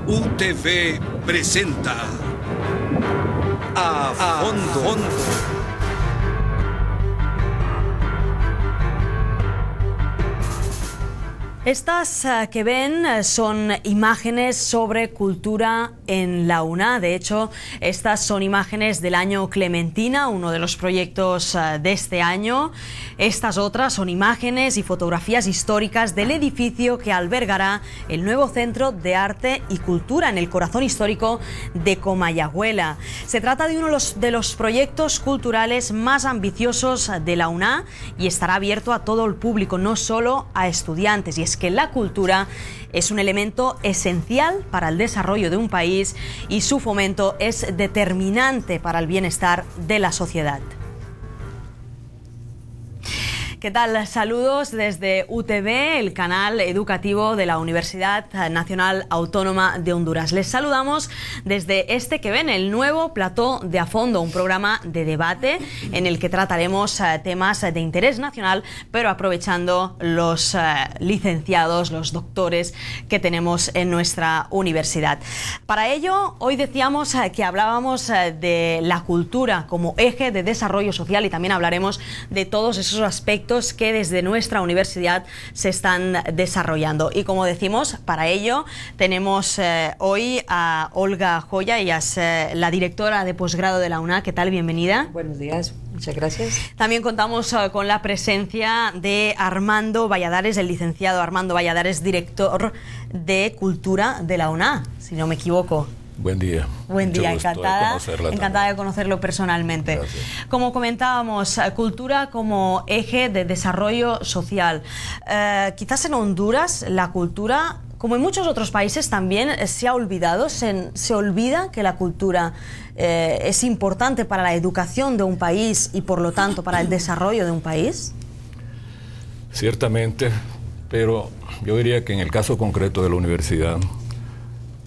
UTV presenta A Fondo. Estas que ven son imágenes sobre cultura en la UNA. De hecho, estas son imágenes del año Clementina, uno de los proyectos de este año. Estas otras son imágenes y fotografías históricas del edificio que albergará el nuevo Centro de Arte y Cultura en el corazón histórico de Comayagüela. Se trata de uno de los proyectos culturales más ambiciosos de la UNA y estará abierto a todo el público, no solo a estudiantes. Y es que la cultura es un elemento esencial para el desarrollo de un país y su fomento es determinante para el bienestar de la sociedad. ¿Qué tal? Saludos desde UTV, el canal educativo de la Universidad Nacional Autónoma de Honduras. Les saludamos desde este que ven, el nuevo plató de A Fondo, un programa de debate en el que trataremos temas de interés nacional, pero aprovechando los licenciados, los doctores que tenemos en nuestra universidad. Para ello, hoy decíamos que hablábamos de la cultura como eje de desarrollo social y también hablaremos de todos esos aspectos que desde nuestra universidad se están desarrollando. Y como decimos, para ello tenemos hoy a Olga Joya, ella es la directora de posgrado de la UNA. ¿Qué tal? Bienvenida. Buenos días, muchas gracias. También contamos con la presencia de Armando Valladares, el licenciado Armando Valladares, director de Cultura de la UNA, si no me equivoco. Buen día. Buen día, encantada de conocerlo personalmente. Gracias. Como comentábamos, cultura como eje de desarrollo social. Quizás en Honduras la cultura, como en muchos otros países, también se ha olvidado, se olvida que la cultura es importante para la educación de un país y por lo tanto para el desarrollo de un país. Ciertamente, pero yo diría que en el caso concreto de la universidad,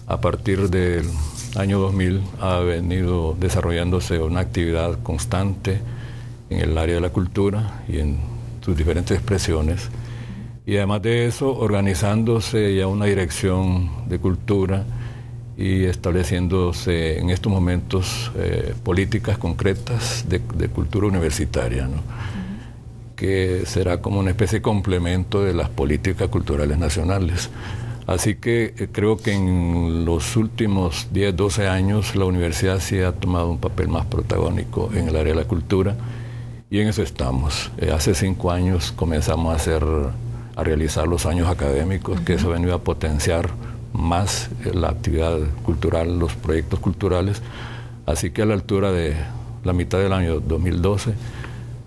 a partir del año 2000 ha venido desarrollándose una actividad constante en el área de la cultura y en sus diferentes expresiones. Y además de eso, organizándose ya una dirección de cultura y estableciéndose en estos momentos políticas concretas de cultura universitaria, ¿no? Que será como una especie de complemento de las políticas culturales nacionales. Así que creo que en los últimos 10, 12 años la universidad sí ha tomado un papel más protagónico en el área de la cultura y en eso estamos. Hace 5 años comenzamos a realizar los años académicos, que eso ha venido a potenciar más la actividad cultural, los proyectos culturales. Así que a la altura de la mitad del año 2012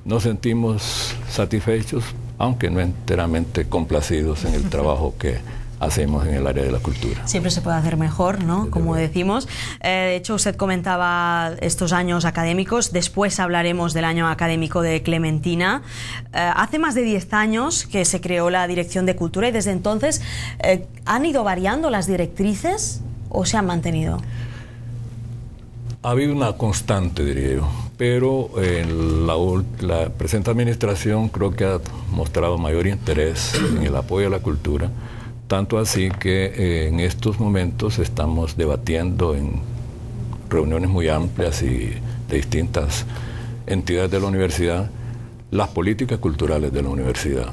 nos sentimos satisfechos, aunque no enteramente complacidos en el trabajo que hacemos en el área de la cultura. Siempre se puede hacer mejor, ¿no? Como decimos. De hecho, usted comentaba estos años académicos, después hablaremos del año académico de Clementina. Hace más de 10 años que se creó la Dirección de Cultura y desde entonces, ¿han ido variando las directrices o se han mantenido? Ha habido una constante, diría yo, pero la presente administración creo que ha mostrado mayor interés en el apoyo a la cultura. Tanto así que en estos momentos estamos debatiendo en reuniones muy amplias y de distintas entidades de la universidad las políticas culturales de la universidad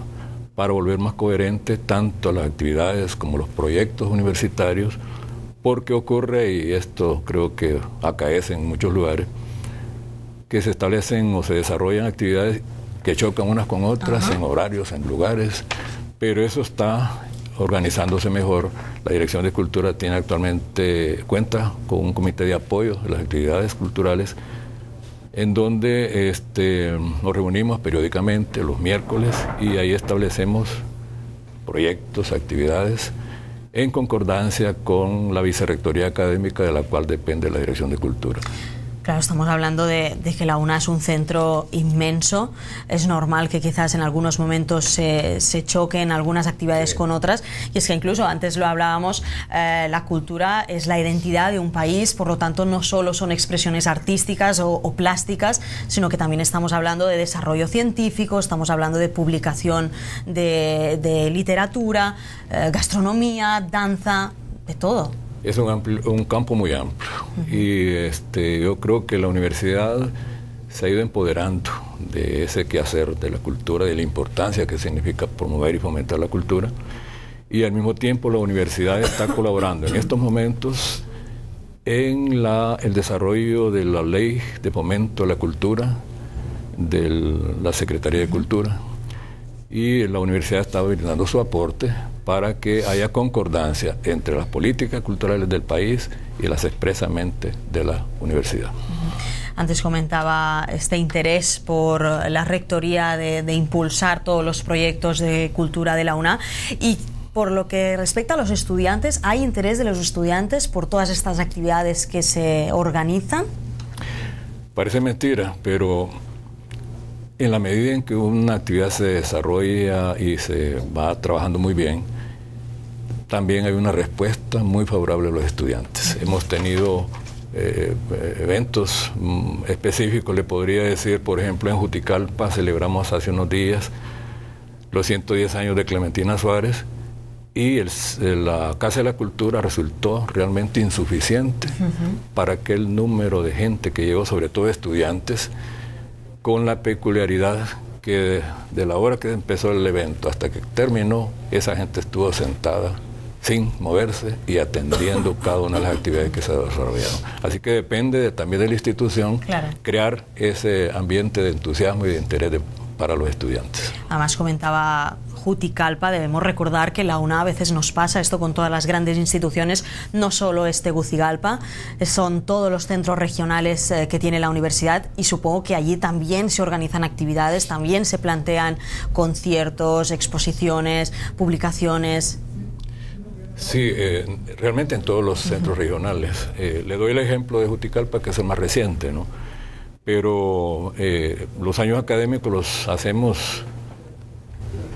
para volver más coherente tanto las actividades como los proyectos universitarios, porque ocurre, y esto creo que acaece en muchos lugares, que se establecen o se desarrollan actividades que chocan unas con otras en horarios, en lugares, pero eso está organizándose mejor. La Dirección de Cultura tiene actualmente, cuenta con un comité de apoyo de las actividades culturales en donde nos reunimos periódicamente los miércoles y ahí establecemos proyectos, actividades en concordancia con la Vicerrectoría Académica de la cual depende la Dirección de Cultura. Claro, estamos hablando de que la UNA es un centro inmenso. Es normal que quizás en algunos momentos se choquen algunas actividades con otras. Y es que incluso antes lo hablábamos, la cultura es la identidad de un país, por lo tanto no solo son expresiones artísticas o plásticas, sino que también estamos hablando de desarrollo científico, estamos hablando de publicación de literatura, gastronomía, danza, de todo. es un campo muy amplio. Y yo creo que la universidad se ha ido empoderando de ese quehacer de la cultura, de la importancia que significa promover y fomentar la cultura. Y al mismo tiempo la universidad está colaborando en estos momentos en el desarrollo de la ley de fomento a la cultura de la Secretaría de Cultura, y la universidad está brindando su aporte para que haya concordancia entre las políticas culturales del país y las expresamente de la universidad. Antes comentaba este interés por la rectoría de impulsar todos los proyectos de cultura de la UNA, y por lo que respecta a los estudiantes, ¿hay interés de los estudiantes por todas estas actividades que se organizan? Parece mentira, pero en la medida en que una actividad se desarrolla y se va trabajando muy bien, también hay una respuesta muy favorable a los estudiantes. Hemos tenido eventos específicos, le podría decir, por ejemplo, en Juticalpa celebramos hace unos días los 110 años de Clementina Suárez, y la Casa de la Cultura resultó realmente insuficiente para aquel número de gente que llegó, sobre todo estudiantes, con la peculiaridad que de la hora que empezó el evento hasta que terminó, esa gente estuvo sentada sin moverse y atendiendo cada una de las actividades que se desarrollaron. Así que depende también de la institución crear ese ambiente de entusiasmo y de interés para los estudiantes. Además comentaba Juticalpa, debemos recordar que la UNA a veces nos pasa esto con todas las grandes instituciones, no solo Tegucigalpa, son todos los centros regionales que tiene la universidad, y supongo que allí también se organizan actividades, también se plantean conciertos, exposiciones, publicaciones. Sí, realmente en todos los centros regionales. Le doy el ejemplo de Juticalpa, que es el más reciente, ¿no? Pero los años académicos los hacemos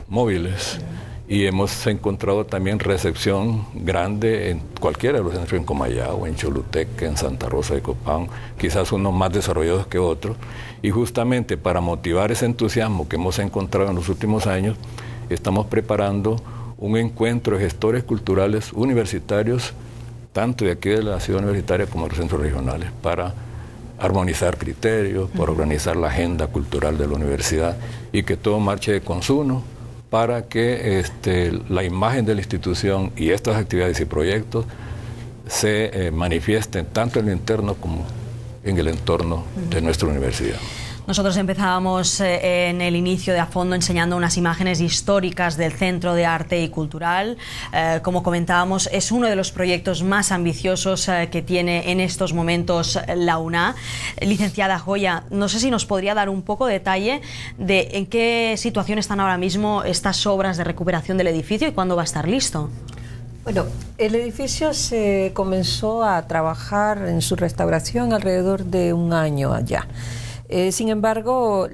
móviles, y hemos encontrado también recepción grande en cualquiera de los centros, en Comayagua, en Choluteca, en Santa Rosa de Copán, quizás unos más desarrollados que otros, y justamente para motivar ese entusiasmo que hemos encontrado en los últimos años, estamos preparando un encuentro de gestores culturales universitarios, tanto de aquí de la ciudad universitaria como de los centros regionales, para armonizar criterios, para organizar la agenda cultural de la universidad, y que todo marche de consumo, para que la imagen de la institución y estas actividades y proyectos se manifiesten tanto en lo interno como en el entorno de nuestra universidad. Nosotros empezábamos en el inicio de A Fondo enseñando unas imágenes históricas del Centro de Arte y Cultural. Como comentábamos, es uno de los proyectos más ambiciosos que tiene en estos momentos la UNA. Licenciada Joya, no sé si nos podría dar un poco de detalle de en qué situación están ahora mismo estas obras de recuperación del edificio y cuándo va a estar listo. Bueno, el edificio se comenzó a trabajar en su restauración alrededor de un año allá. Sin embargo,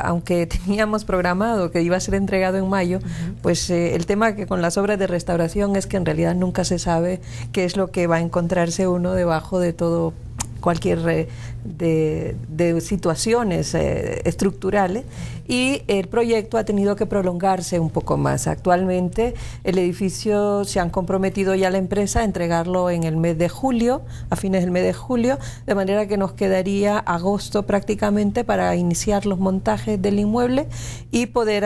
aunque teníamos programado que iba a ser entregado en mayo, pues el tema que con las obras de restauración es que en realidad nunca se sabe qué es lo que va a encontrarse uno debajo de todo, cualquier de situaciones estructurales, y el proyecto ha tenido que prolongarse un poco más. Actualmente el edificio se han comprometido ya la empresa a entregarlo en el mes de julio, a fines del mes de julio, de manera que nos quedaría agosto prácticamente para iniciar los montajes del inmueble y poder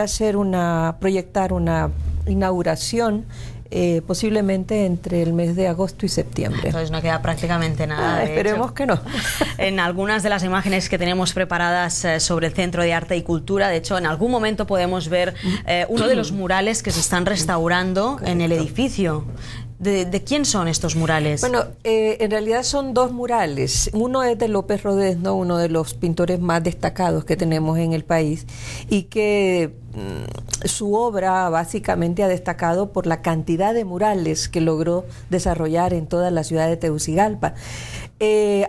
proyectar una inauguración posiblemente entre el mes de agosto y septiembre. Entonces no queda prácticamente nada. Esperemos que no. En algunas de las imágenes que tenemos preparadas sobre el Centro de Arte y Cultura, de hecho, en algún momento podemos ver uno de los murales que se están restaurando en el edificio. ¿De quién son estos murales? Bueno, en realidad son dos murales. Uno es de López Rodesno, uno de los pintores más destacados que tenemos en el país, y que su obra básicamente ha destacado por la cantidad de murales que logró desarrollar en toda la ciudad de Tegucigalpa.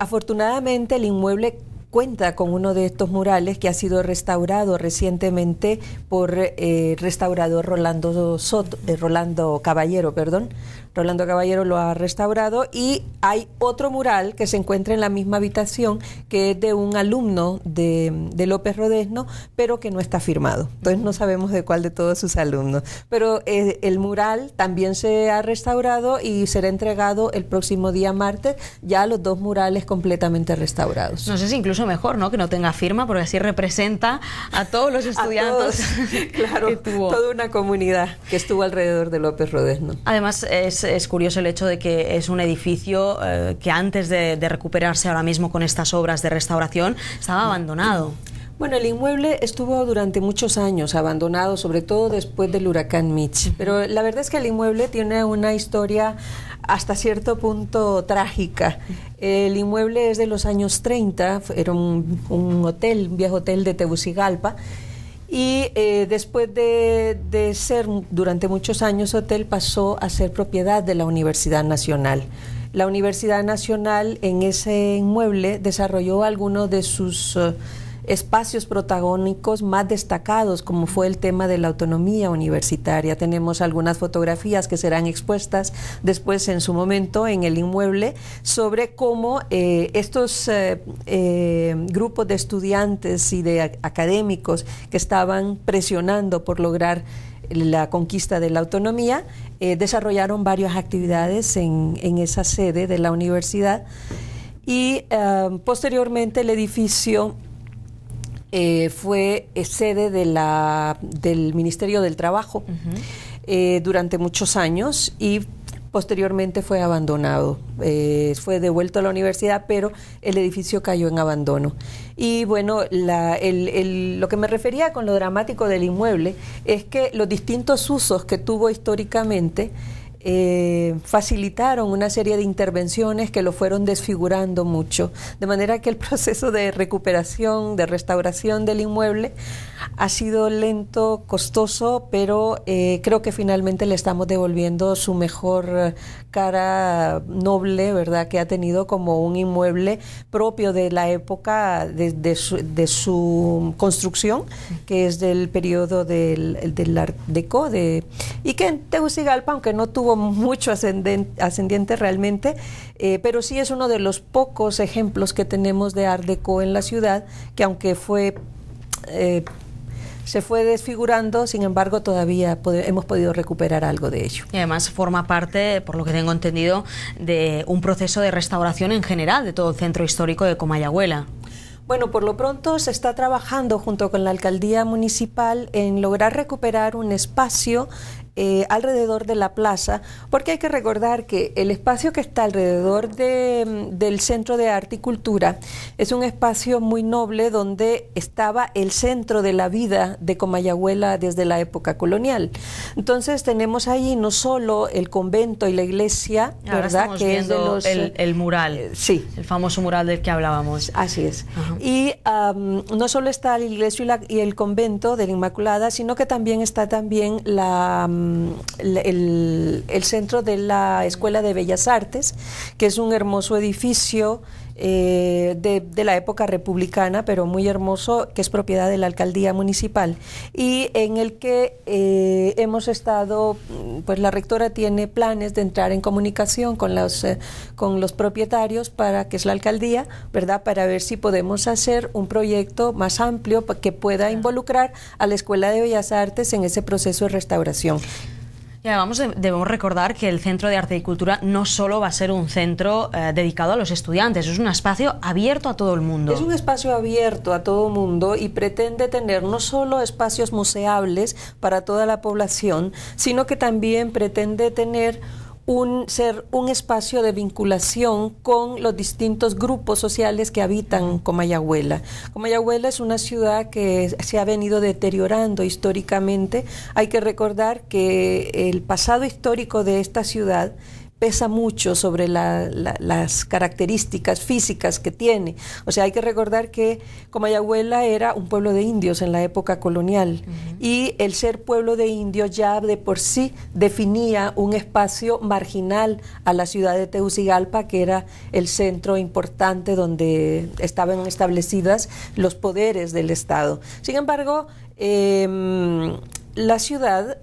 Afortunadamente el inmueble cuenta con uno de estos murales que ha sido restaurado recientemente por restaurador Rolando Caballero, perdón. Rolando Caballero lo ha restaurado, y hay otro mural que se encuentra en la misma habitación, que es de un alumno de López Rodezno, pero que no está firmado. Entonces no sabemos de cuál de todos sus alumnos. Pero el mural también se ha restaurado y será entregado el próximo día martes, ya los dos murales completamente restaurados. No sé si incluso mejor, ¿no?, que no tenga firma, porque así representa a todos los estudiantes. Claro, que tuvo. Toda una comunidad que estuvo alrededor de López Rodezno. Además, es curioso el hecho de que es un edificio que antes de recuperarse ahora mismo con estas obras de restauración estaba abandonado. Bueno, el inmueble estuvo durante muchos años abandonado, sobre todo después del huracán Mitch. Pero la verdad es que el inmueble tiene una historia hasta cierto punto trágica. El inmueble es de los años 30, era un hotel, un viejo hotel de Tegucigalpa. Y después de ser durante muchos años hotel, pasó a ser propiedad de la Universidad Nacional. La Universidad Nacional en ese inmueble desarrolló algunos de sus espacios protagónicos más destacados, como fue el tema de la autonomía universitaria. Tenemos algunas fotografías que serán expuestas después en su momento en el inmueble sobre cómo estos grupos de estudiantes y de académicos que estaban presionando por lograr la conquista de la autonomía, desarrollaron varias actividades en esa sede de la universidad, y posteriormente el edificio fue sede del Ministerio del Trabajo durante muchos años, y posteriormente fue abandonado. Fue devuelto a la universidad, pero el edificio cayó en abandono. Y bueno, lo que me refería con lo dramático del inmueble es que los distintos usos que tuvo históricamente facilitaron una serie de intervenciones que lo fueron desfigurando mucho, de manera que el proceso de recuperación, de restauración del inmueble ha sido lento, costoso, pero creo que finalmente le estamos devolviendo su mejor cara noble, ¿verdad?, que ha tenido como un inmueble propio de la época de su construcción, que es del periodo del Art Deco, y que en Tegucigalpa, aunque no tuvo mucho ascendiente realmente, pero sí es uno de los pocos ejemplos que tenemos de Art Deco en la ciudad, que aunque se fue desfigurando, sin embargo todavía hemos podido recuperar algo de ello. Y además forma parte, por lo que tengo entendido, de un proceso de restauración en general de todo el centro histórico de Comayagüela. Bueno, por lo pronto se está trabajando junto con la alcaldía municipal en lograr recuperar un espacio alrededor de la plaza, porque hay que recordar que el espacio que está alrededor del Centro de Arte y Cultura es un espacio muy noble donde estaba el centro de la vida de Comayagüela desde la época colonial. Entonces tenemos ahí no solo el convento y la iglesia, ahora ¿verdad?, estamos que viendo es de los el mural, sí, el famoso mural del que hablábamos. Así es. Ajá. Y no solo está la iglesia y el convento de la Inmaculada, sino que también está también el centro de la Escuela de Bellas Artes, que es un hermoso edificio de la época republicana, pero muy hermoso, que es propiedad de la alcaldía municipal, y en el que hemos estado, pues la rectora tiene planes de entrar en comunicación con los propietarios, que es la alcaldía, ¿verdad?, para ver si podemos hacer un proyecto más amplio que pueda involucrar a la Escuela de Bellas Artes en ese proceso de restauración. Y además debemos recordar que el Centro de Arte y Cultura no solo va a ser un centro dedicado a los estudiantes, es un espacio abierto a todo el mundo. Es un espacio abierto a todo el mundo y pretende tener no solo espacios museables para toda la población, sino que también pretende tener ser un espacio de vinculación con los distintos grupos sociales que habitan Comayagüela. Comayagüela es una ciudad que se ha venido deteriorando históricamente. Hay que recordar que el pasado histórico de esta ciudad pesa mucho sobre las características físicas que tiene. O sea, hay que recordar que Comayagüela era un pueblo de indios en la época colonial, y el ser pueblo de indios ya de por sí definía un espacio marginal a la ciudad de Tegucigalpa, que era el centro importante donde estaban establecidas los poderes del Estado. Sin embargo, la ciudad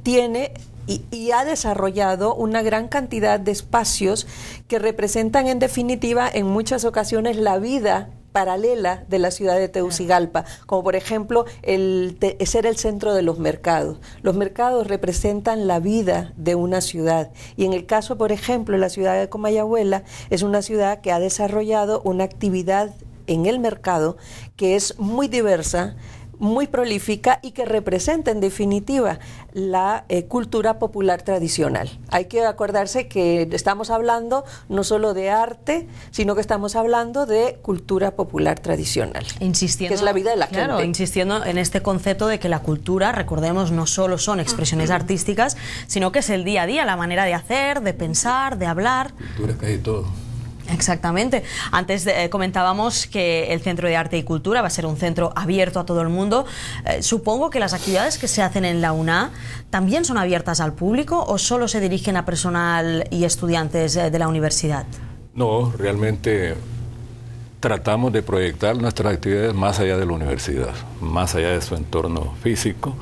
tiene y ha desarrollado una gran cantidad de espacios que representan en definitiva en muchas ocasiones la vida paralela de la ciudad de Tegucigalpa, como por ejemplo ser el centro de los mercados. Los mercados representan la vida de una ciudad, y en el caso, por ejemplo, la ciudad de Comayagüela es una ciudad que ha desarrollado una actividad en el mercado que es muy diversa, muy prolífica, y que representa en definitiva la cultura popular tradicional. Hay que acordarse que estamos hablando no solo de arte, sino que estamos hablando de cultura popular tradicional, insistiendo, que es la vida de la gente. Insistiendo en este concepto de que la cultura, recordemos, no solo son expresiones artísticas, sino que es el día a día, la manera de hacer, de pensar, de hablar. Cultura es casi todo. Exactamente. Antes comentábamos que el Centro de Arte y Cultura va a ser un centro abierto a todo el mundo. Supongo que las actividades que se hacen en la UNA también son abiertas al público, ¿o solo se dirigen a personal y estudiantes de la universidad? No, realmente tratamos de proyectar nuestras actividades más allá de la universidad, más allá de su entorno físico,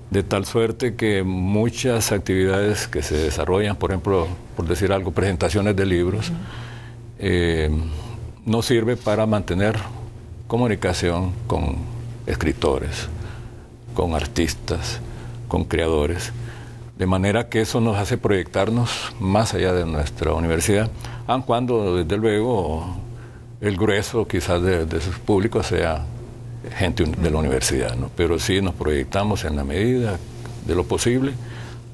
de tal suerte que muchas actividades que se desarrollan, por ejemplo, por decir algo, presentaciones de libros, nos sirve para mantener comunicación con escritores, con artistas, con creadores, de manera que eso nos hace proyectarnos más allá de nuestra universidad, aun cuando desde luego el grueso quizás de sus públicos sea gente de la universidad, ¿no? Pero sí nos proyectamos en la medida de lo posible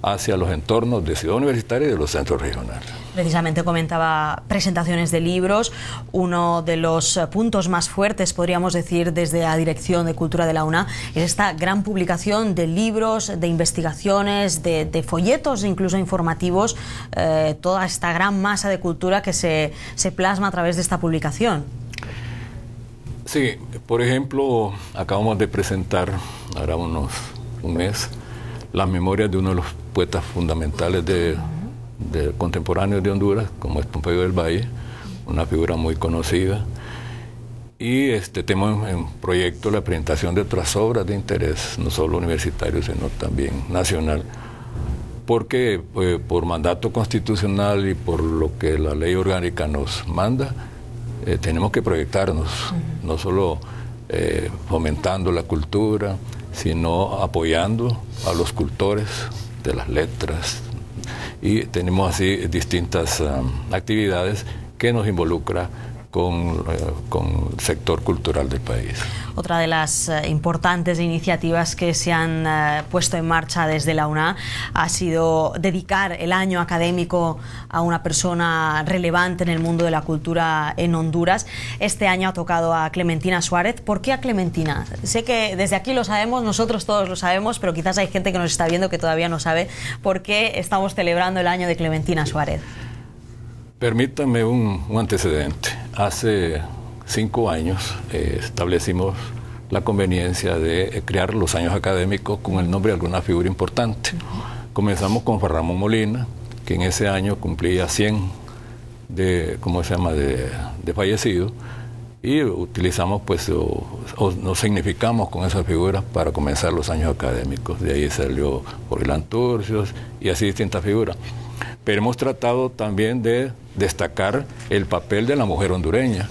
hacia los entornos de Ciudad Universitaria y de los centros regionales. Precisamente comentaba presentaciones de libros. Uno de los puntos más fuertes, podríamos decir, desde la Dirección de Cultura de la UNA, es esta gran publicación de libros, de investigaciones, de folletos, incluso informativos, toda esta gran masa de cultura que se plasma a través de esta publicación. Sí, por ejemplo, acabamos de presentar, ahora un mes, las memorias de uno de los poetas fundamentales de contemporáneos de Honduras, como es Pompeyo del Valle, una figura muy conocida. Y tenemos en proyecto la presentación de otras obras de interés, no solo universitario, sino también nacional, porque por mandato constitucional y por lo que la ley orgánica nos manda, tenemos que proyectarnos, no solo fomentando la cultura, sino apoyando a los cultores de las letras, y tenemos así distintas actividades que nos involucra con el sector cultural del país. Otra de las importantes iniciativas que se han puesto en marcha desde la UNA ha sido dedicar el año académico a una persona relevante en el mundo de la cultura en Honduras. Este año ha tocado a Clementina Suárez. ¿Por qué a Clementina? Sé que desde aquí lo sabemos, nosotros todos lo sabemos, pero quizás hay gente que nos está viendo que todavía no sabe por qué estamos celebrando el año de Clementina Suárez. Permítame un antecedente. Hace 5 años establecimos la conveniencia de crear los años académicos con el nombre de alguna figura importante. Comenzamos con Juan Ramón Molina, que en ese año cumplía 100 de fallecido, y utilizamos o nos significamos con esa figura para comenzar los años académicos. De ahí salió Orlán Turcios y así distintas figuras. Pero hemos tratado también de destacar el papel de la mujer hondureña,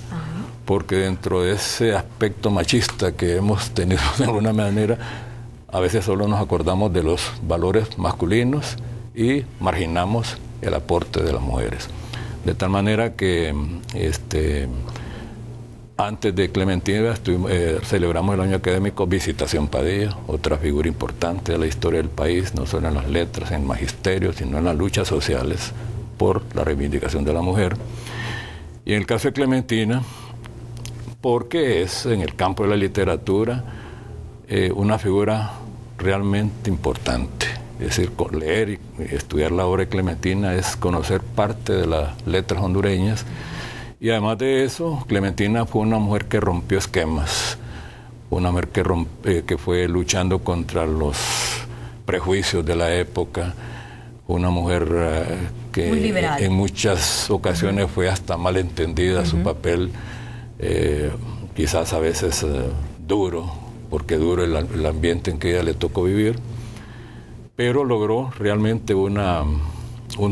porque dentro de ese aspecto machista que hemos tenido de alguna manera, a veces solo nos acordamos de los valores masculinos y marginamos el aporte de las mujeres. De tal manera que antes de Clementina celebramos el año académico Visitación Padilla, otra figura importante de la historia del país, no solo en las letras, en el magisterio, sino en las luchas sociales por la reivindicación de la mujer. Y en el caso de Clementina, porque es en el campo de la literatura una figura realmente importante, Es decir, leer y estudiar la obra de Clementina es conocer parte de las letras hondureñas. Y además de eso, Clementina fue una mujer que rompió esquemas, una mujer que fue luchando contra los prejuicios de la época, una mujer que en muchas ocasiones fue hasta malentendida su papel, quizás a veces duro, porque duro el ambiente en que ella le tocó vivir, pero logró realmente un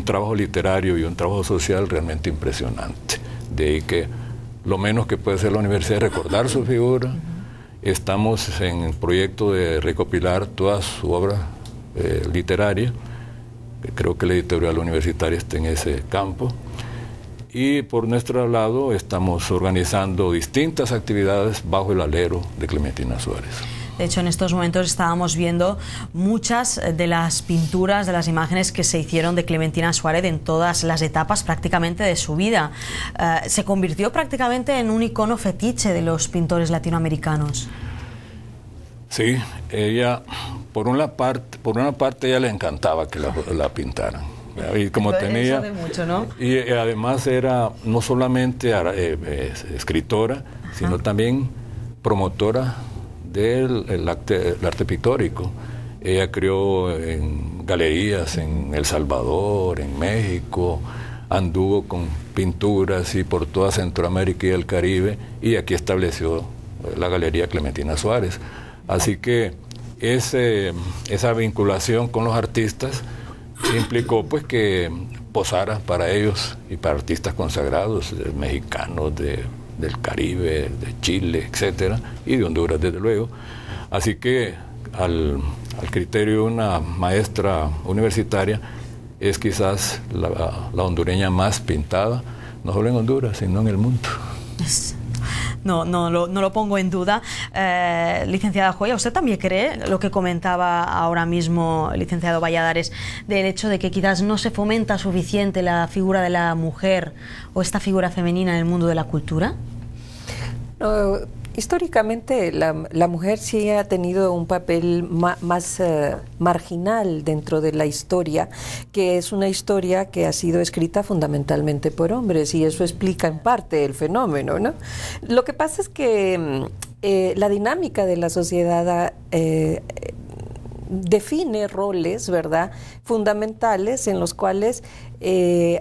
trabajo literario y un trabajo social realmente impresionante. De ahí que lo menos que puede hacer la universidad es recordar su figura. Estamos en el proyecto de recopilar toda su obra literaria. Creo que la editorial universitaria está en ese campo. Y por nuestro lado estamos organizando distintas actividades bajo el alero de Clementina Suárez. De hecho, en estos momentos estábamos viendo muchas de las pinturas, de las imágenes que se hicieron de Clementina Suárez en todas las etapas prácticamente de su vida. Se convirtió prácticamente en un icono fetiche de los pintores latinoamericanos. Sí, ella, por una parte ella le encantaba que la pintaran. Y como tenía, eso de mucho, ¿no? Y además era no solamente escritora, sino también promotora del arte pictórico. Ella creó en galerías en El Salvador, en México, anduvo con pinturas y por toda Centroamérica y el Caribe, y aquí estableció la Galería Clementina Suárez. Así que esa vinculación con los artistas implicó pues que posara para ellos y para artistas consagrados, mexicanos, del Caribe, de Chile, etcétera, y de Honduras, desde luego. Así que al criterio de una maestra universitaria, es quizás la hondureña más pintada, no solo en Honduras, sino en el mundo. No lo pongo en duda. Licenciada Joya, ¿usted también cree lo que comentaba ahora mismo el licenciado Valladares, del hecho de que quizás no se fomenta suficiente la figura de la mujer o esta figura femenina en el mundo de la cultura? No, históricamente la mujer sí ha tenido un papel más marginal dentro de la historia, que es una historia que ha sido escrita fundamentalmente por hombres, y eso explica en parte el fenómeno, ¿no? Lo que pasa es que la dinámica de la sociedad define roles, ¿verdad?, fundamentales en los cuales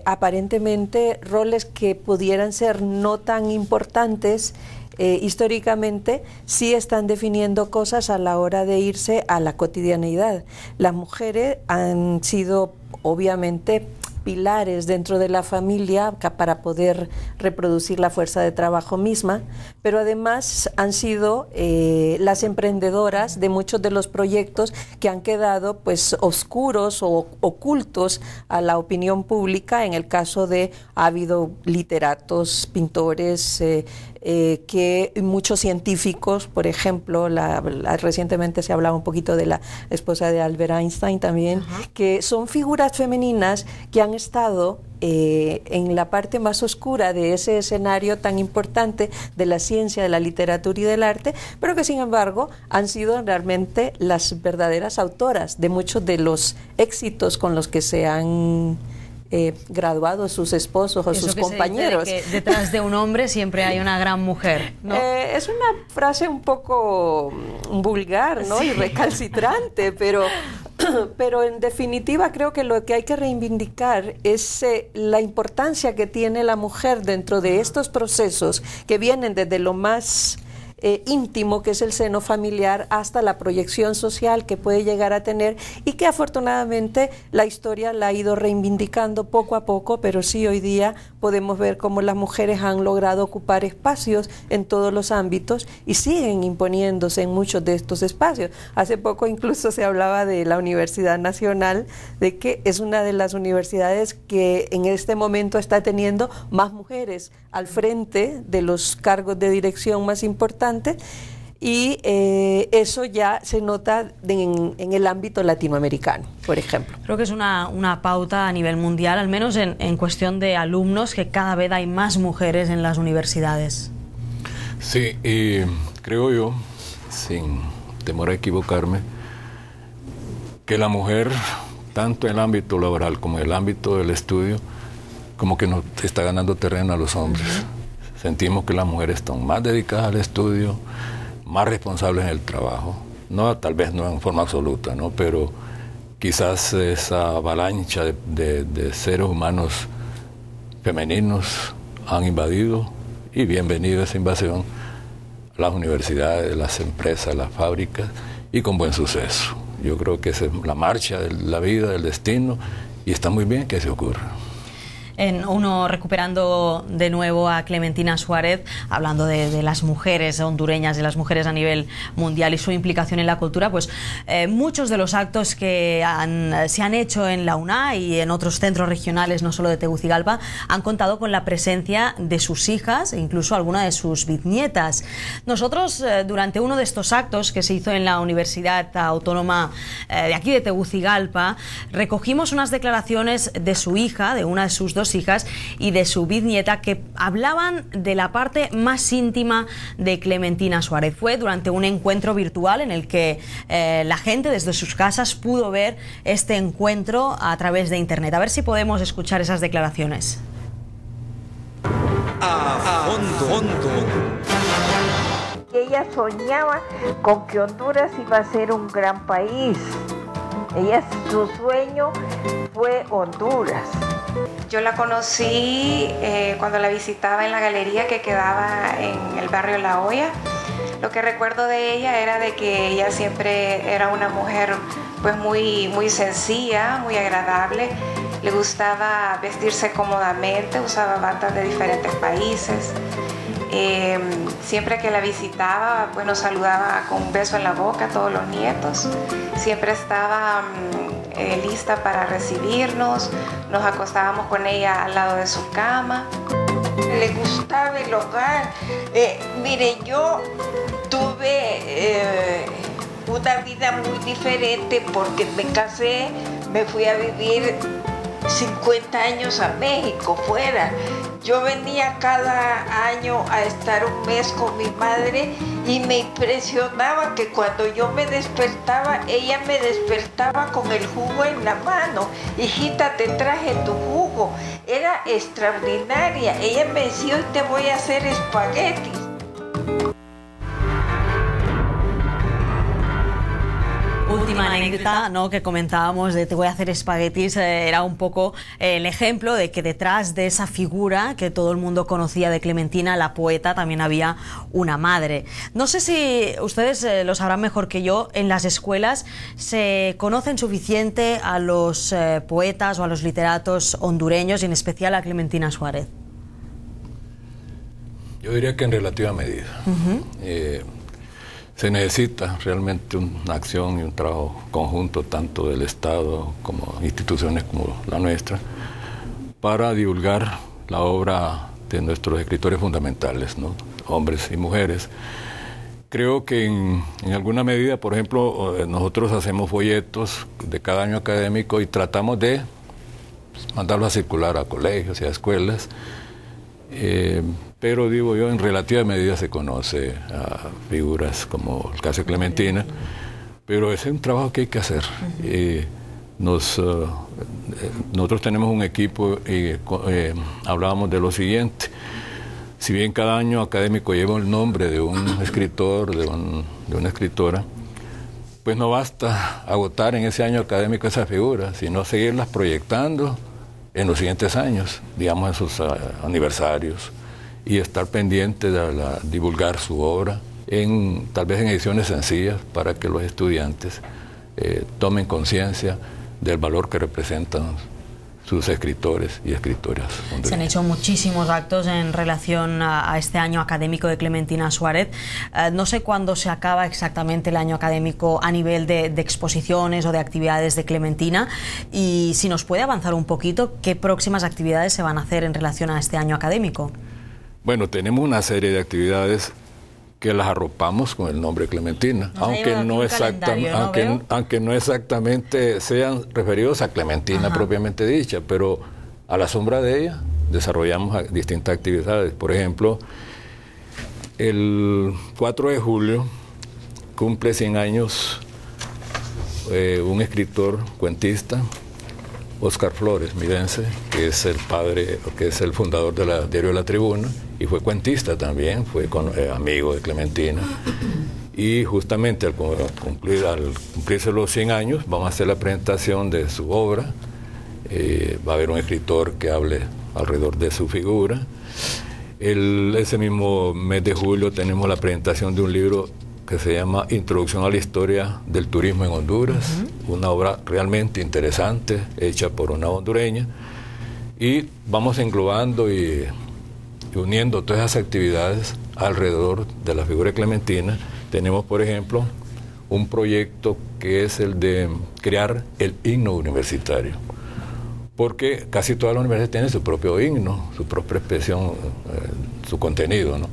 aparentemente roles que pudieran ser no tan importantes históricamente sí están definiendo cosas a la hora de irse a la cotidianeidad. Las mujeres han sido obviamente pilares dentro de la familia para poder reproducir la fuerza de trabajo misma, pero además han sido las emprendedoras de muchos de los proyectos que han quedado pues oscuros o ocultos a la opinión pública. En el caso ha habido literatos, pintores, que muchos científicos, por ejemplo, recientemente se hablaba un poquito de la esposa de Albert Einstein también, que son figuras femeninas que han estado en la parte más oscura de ese escenario tan importante de la ciencia, de la literatura y del arte, pero que sin embargo han sido realmente las verdaderas autoras de muchos de los éxitos con los que se han graduados sus esposos o sus compañeros. Se dice de que detrás de un hombre siempre hay una gran mujer, ¿no? Es una frase un poco vulgar, ¿no? Sí. Y recalcitrante, pero en definitiva creo que lo que hay que reivindicar es la importancia que tiene la mujer dentro de estos procesos que vienen desde lo más íntimo, que es el seno familiar, hasta la proyección social que puede llegar a tener, y que afortunadamente la historia la ha ido reivindicando poco a poco, pero sí hoy día podemos ver cómo las mujeres han logrado ocupar espacios en todos los ámbitos y siguen imponiéndose en muchos de estos espacios. Hace poco incluso se hablaba de la Universidad Nacional, de que es una de las universidades que en este momento está teniendo más mujeres al frente de los cargos de dirección más importantes, y eso ya se nota en el ámbito latinoamericano, por ejemplo. Creo que es una pauta a nivel mundial, al menos en cuestión de alumnos, que cada vez hay más mujeres en las universidades. Sí, y creo yo, sin temor a equivocarme, que la mujer tanto en el ámbito laboral como en el ámbito del estudio, como que nos está ganando terreno a los hombres. Sentimos que las mujeres están más dedicadas al estudio, más responsables en el trabajo. No, tal vez no en forma absoluta, ¿no? Pero quizás esa avalancha de seres humanos femeninos han invadido, y bienvenido esa invasión, las universidades, las empresas, las fábricas, y con buen suceso. Yo creo que esa es la marcha de la vida, del destino, y está muy bien que se ocurra. Uno recuperando de nuevo a Clementina Suárez, hablando de las mujeres hondureñas, de las mujeres a nivel mundial y su implicación en la cultura, pues muchos de los actos que se han hecho en la UNA y en otros centros regionales, no solo de Tegucigalpa, han contado con la presencia de sus hijas e incluso alguna de sus bisnietas. Nosotros, durante uno de estos actos que se hizo en la Universidad Autónoma de aquí de Tegucigalpa, recogimos unas declaraciones de su hija, de una de sus dos hijas y de su bisnieta, que hablaban de la parte más íntima de Clementina Suárez. Fue durante un encuentro virtual en el que la gente desde sus casas pudo ver este encuentro a través de internet. A ver si podemos escuchar esas declaraciones. A fondo. Ella soñaba con que Honduras iba a ser un gran país. Su sueño fue Honduras. Yo la conocí cuando la visitaba en la galería que quedaba en el barrio La Hoya. Lo que recuerdo de ella era de que ella siempre era una mujer pues muy sencilla, muy agradable. Le gustaba vestirse cómodamente, usaba batas de diferentes países. Siempre que la visitaba, pues nos saludaba con un beso en la boca a todos los nietos. Siempre estaba lista para recibirnos, nos acostábamos con ella al lado de su cama. Le gustaba el hogar. Mire, yo tuve una vida muy diferente porque me casé, me fui a vivir 50 años a México fuera. Yo venía cada año a estar un mes con mi madre y me impresionaba que cuando yo me despertaba, ella me despertaba con el jugo en la mano. Hijita, te traje tu jugo. Era extraordinaria. Ella me decía, hoy te voy a hacer espaguetis. Última anécdota, ¿no?, que comentábamos de te voy a hacer espaguetis, era un poco el ejemplo de que detrás de esa figura que todo el mundo conocía de Clementina, la poeta, también había una madre. No sé si ustedes lo sabrán mejor que yo, en las escuelas se conocen suficiente a los poetas o a los literatos hondureños y en especial a Clementina Suárez. Yo diría que en relativa medida. Se necesita realmente una acción y un trabajo conjunto tanto del Estado como instituciones como la nuestra para divulgar la obra de nuestros escritores fundamentales, ¿no?, hombres y mujeres. Creo que en alguna medida, por ejemplo, nosotros hacemos folletos de cada año académico y tratamos de mandarlos a circular a colegios y a escuelas. Pero digo yo, en relativa medida se conoce a figuras como el caso de Clementina, pero ese es un trabajo que hay que hacer. Nosotros tenemos un equipo y hablábamos de lo siguiente: si bien cada año académico lleva el nombre de un escritor, de una escritora, pues no basta agotar en ese año académico esas figuras, sino seguirlas proyectando en los siguientes años, digamos en sus aniversarios, y estar pendiente de divulgar su obra, tal vez en ediciones sencillas, para que los estudiantes tomen conciencia del valor que representan sus escritores y escritoras hondureñas. Se han hecho muchísimos actos en relación a este año académico de Clementina Suárez. No sé cuándo se acaba exactamente el año académico a nivel de exposiciones o de actividades de Clementina, y si nos puede avanzar un poquito, ¿qué próximas actividades se van a hacer en relación a este año académico? Bueno, tenemos una serie de actividades que las arropamos con el nombre Clementina, aunque no exactamente sean referidos a Clementina propiamente dicha, pero a la sombra de ella desarrollamos distintas actividades. Por ejemplo, el 4 de julio cumple 100 años un escritor, cuentista, Óscar Flores, mirense, que es el padre, que es el fundador del diario La Tribuna, y fue cuentista también, fue amigo de Clementina. Y justamente al cumplirse los 100 años, vamos a hacer la presentación de su obra. Va a haber un escritor que hable alrededor de su figura. Ese mismo mes de julio tenemos la presentación de un libro que se llama Introducción a la Historia del Turismo en Honduras, una obra realmente interesante, hecha por una hondureña, y vamos englobando y uniendo todas esas actividades alrededor de la figura de Clementina. Tenemos, por ejemplo, un proyecto que es el de crear el himno universitario, porque casi todas las universidades tienen su propio himno, su propia expresión, su contenido, ¿no?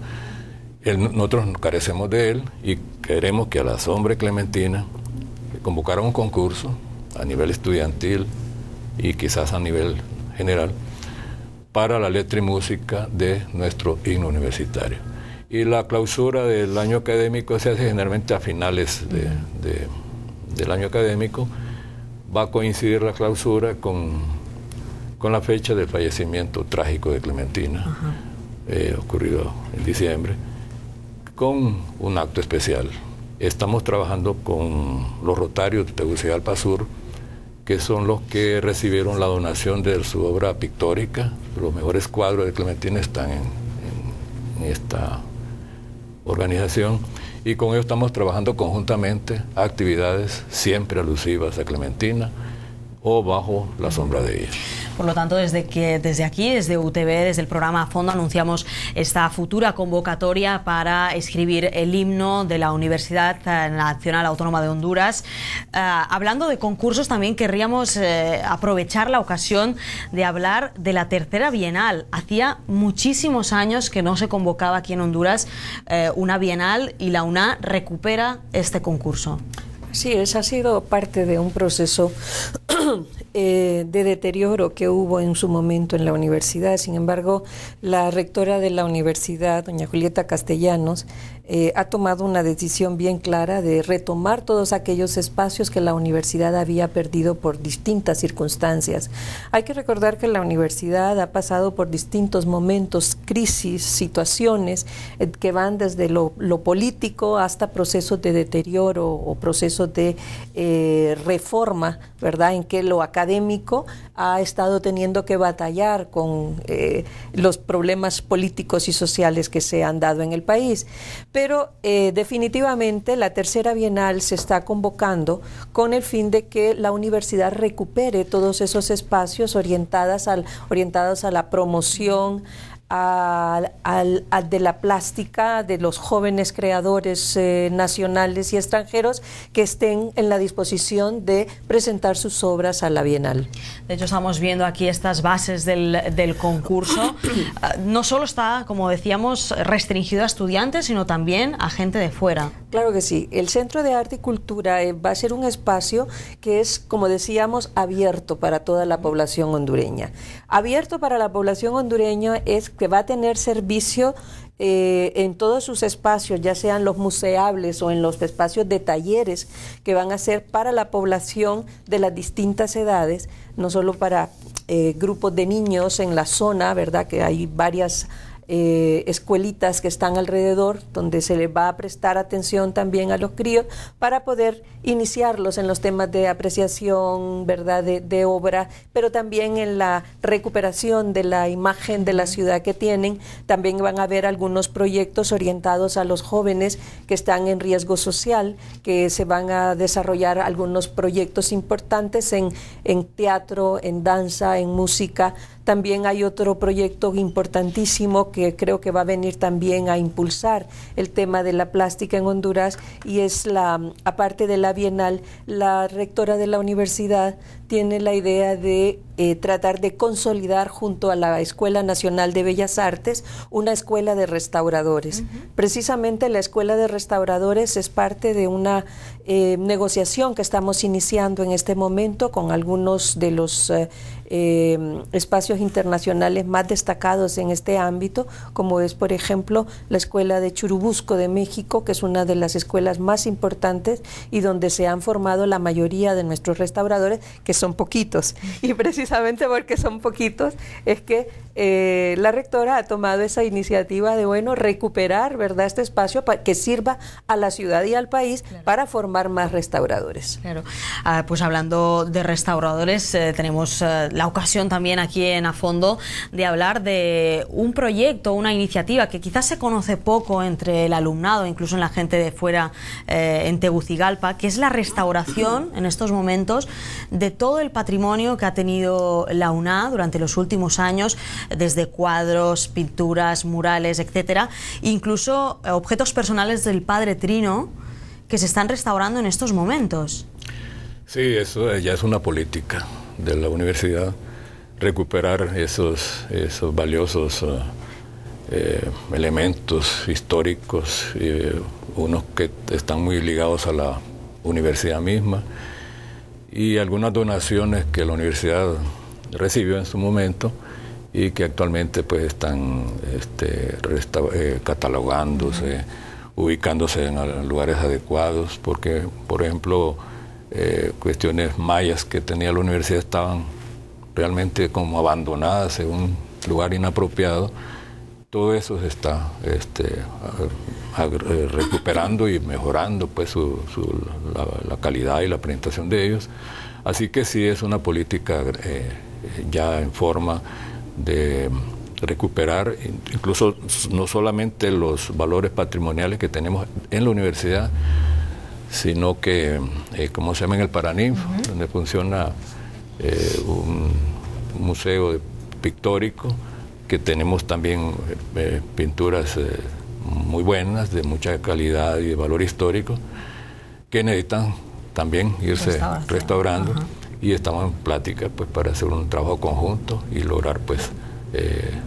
Nosotros carecemos de él y queremos que a la sombra de Clementina convocaran un concurso a nivel estudiantil y quizás a nivel general para la letra y música de nuestro himno universitario. Y la clausura del año académico se hace generalmente a finales del año académico. Va a coincidir la clausura con la fecha del fallecimiento trágico de Clementina, ocurrido en diciembre, con un acto especial. Estamos trabajando con los Rotarios de Tegucigalpa Sur, que son los que recibieron la donación de su obra pictórica. Los mejores cuadros de Clementina están en esta organización, y con ellos estamos trabajando conjuntamente actividades siempre alusivas a Clementina o bajo la sombra de ella. Por lo tanto, desde aquí, desde UTV, desde el programa A Fondo, anunciamos esta futura convocatoria para escribir el himno de la Universidad Nacional Autónoma de Honduras. Hablando de concursos, también querríamos aprovechar la ocasión de hablar de la tercera Bienal. Hacía muchísimos años que no se convocaba aquí en Honduras una Bienal, y la UNA recupera este concurso. Sí, esa ha sido parte de un proceso de deterioro que hubo en su momento en la universidad. Sin embargo, la rectora de la universidad, doña Julieta Castellanos, ha tomado una decisión bien clara de retomar todos aquellos espacios que la universidad había perdido por distintas circunstancias. Hay que recordar que la universidad ha pasado por distintos momentos, crisis, situaciones que van desde lo político hasta procesos de deterioro o procesos de reforma, ¿verdad?, en que lo académico ha estado teniendo que batallar con los problemas políticos y sociales que se han dado en el país. Pero definitivamente la tercera Bienal se está convocando con el fin de que la universidad recupere todos esos espacios orientados a la promoción de la plástica, de los jóvenes creadores nacionales y extranjeros que estén en la disposición de presentar sus obras a la Bienal. De hecho, estamos viendo aquí estas bases del concurso. No solo está, como decíamos, restringido a estudiantes, sino también a gente de fuera. Claro que sí. El Centro de Arte y Cultura va a ser un espacio que es, como decíamos, abierto para toda la población hondureña. Abierto para la población hondureña es que va a tener servicio en todos sus espacios, ya sean los museables o en los espacios de talleres que van a ser para la población de las distintas edades, no solo para grupos de niños en la zona, ¿verdad?, que hay varias escuelitas que están alrededor donde se les va a prestar atención también a los críos para poder iniciarlos en los temas de apreciación, ¿verdad?, de obra, pero también en la recuperación de la imagen de la ciudad que tienen. También van a haber algunos proyectos orientados a los jóvenes que están en riesgo social, que se van a desarrollar algunos proyectos importantes en teatro, en danza, en música. También hay otro proyecto importantísimo que creo que va a venir también a impulsar el tema de la plástica en Honduras, y es aparte de la Bienal, la rectora de la universidad tiene la idea de tratar de consolidar junto a la Escuela Nacional de Bellas Artes una escuela de restauradores. Precisamente la Escuela de Restauradores es parte de una negociación que estamos iniciando en este momento con algunos de los espacios internacionales más destacados en este ámbito, como es, por ejemplo, la Escuela de Churubusco de México, que es una de las escuelas más importantes y donde se han formado la mayoría de nuestros restauradores, que son poquitos. Y precisamente porque son poquitos es que la rectora ha tomado esa iniciativa de, bueno, recuperar, ¿verdad?, este espacio para que sirva a la ciudad y al país, claro, para formar más restauradores. Claro. Pues hablando de restauradores, tenemos la ocasión también aquí en A Fondo de hablar de un proyecto, una iniciativa que quizás se conoce poco entre el alumnado, incluso en la gente de fuera en Tegucigalpa, que es la restauración en estos momentos de todo el patrimonio que ha tenido la UNA durante los últimos años, desde cuadros, pinturas, murales, etcétera, incluso objetos personales del padre Trino que se están restaurando en estos momentos. Sí, eso ya es una política de la universidad, recuperar esos valiosos elementos históricos, unos que están muy ligados a la universidad misma, y algunas donaciones que la universidad recibió en su momento y que actualmente pues están catalogándose, ubicándose en lugares adecuados, porque, por ejemplo, cuestiones mayas que tenía la universidad estaban realmente como abandonadas en un lugar inapropiado. Todo eso se está recuperando y mejorando pues la calidad y la presentación de ellos. Así que sí es una política ya en forma de recuperar incluso no solamente los valores patrimoniales que tenemos en la universidad, sino que, como se llama en el Paraninfo, donde funciona un museo pictórico, que tenemos también pinturas muy buenas, de mucha calidad y de valor histórico, que necesitan también irse restaurando. Y estamos en plática pues para hacer un trabajo conjunto y lograr pues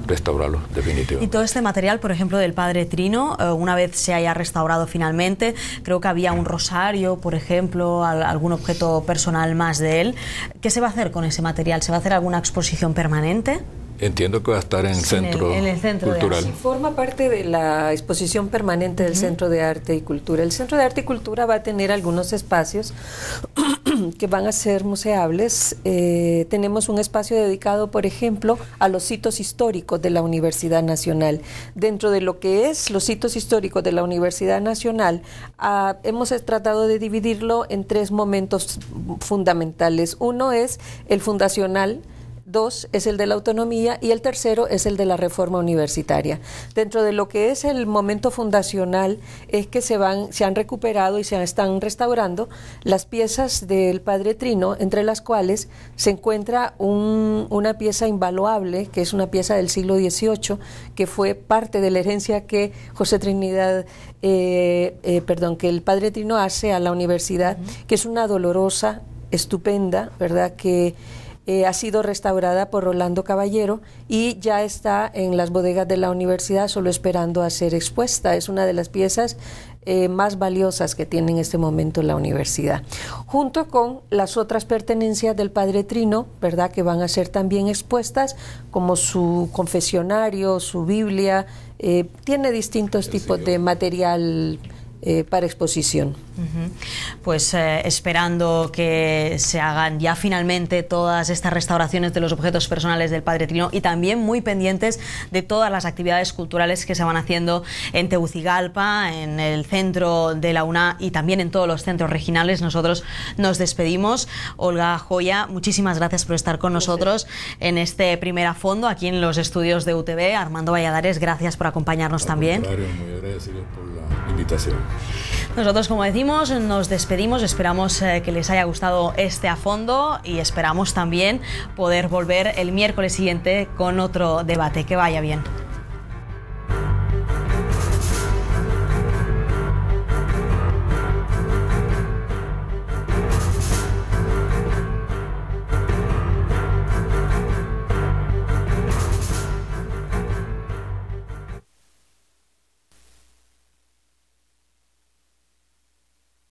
restaurarlo definitivamente. Y todo este material, por ejemplo, del padre Trino, una vez se haya restaurado finalmente, creo que había un rosario, por ejemplo, algún objeto personal más de él. ¿Qué se va a hacer con ese material? ¿Se va a hacer alguna exposición permanente? Entiendo que va a estar en el centro cultural. Sí, forma parte de la exposición permanente del Centro de Arte y Cultura. El Centro de Arte y Cultura va a tener algunos espacios que van a ser museables. Tenemos un espacio dedicado, por ejemplo, a los sitios históricos de la Universidad Nacional. Dentro de lo que es los sitios históricos de la Universidad Nacional, hemos tratado de dividirlo en 3 momentos fundamentales. Uno es el fundacional, 2 es el de la autonomía y el tercero es el de la reforma universitaria. Dentro de lo que es el momento fundacional es que se han recuperado y se están restaurando las piezas del padre Trino, entre las cuales se encuentra una pieza invaluable, que es una pieza del siglo XVIII, que fue parte de la herencia que que el padre Trino hace a la universidad, que es una dolorosa, estupenda, ¿verdad?, que ha sido restaurada por Rolando Caballero y ya está en las bodegas de la universidad solo esperando a ser expuesta. Es una de las piezas más valiosas que tiene en este momento la universidad, junto con las otras pertenencias del padre Trino, ¿verdad?, que van a ser también expuestas, como su confesionario, su Biblia. Tiene distintos tipos de material para exposición. Pues esperando que se hagan ya finalmente todas estas restauraciones de los objetos personales del padre Trino, y también muy pendientes de todas las actividades culturales que se van haciendo en Tegucigalpa, en el centro de la UNA y también en todos los centros regionales. Nosotros nos despedimos. Olga Joya, muchísimas gracias por estar con nosotros en este primer A Fondo aquí en los estudios de UTV. Armando Valladares, gracias por acompañarnos también. Muy agradecido por la invitación. Nosotros, como decimos, nos despedimos. Esperamos que les haya gustado este A Fondo y esperamos también poder volver el miércoles siguiente con otro debate. Que vaya bien.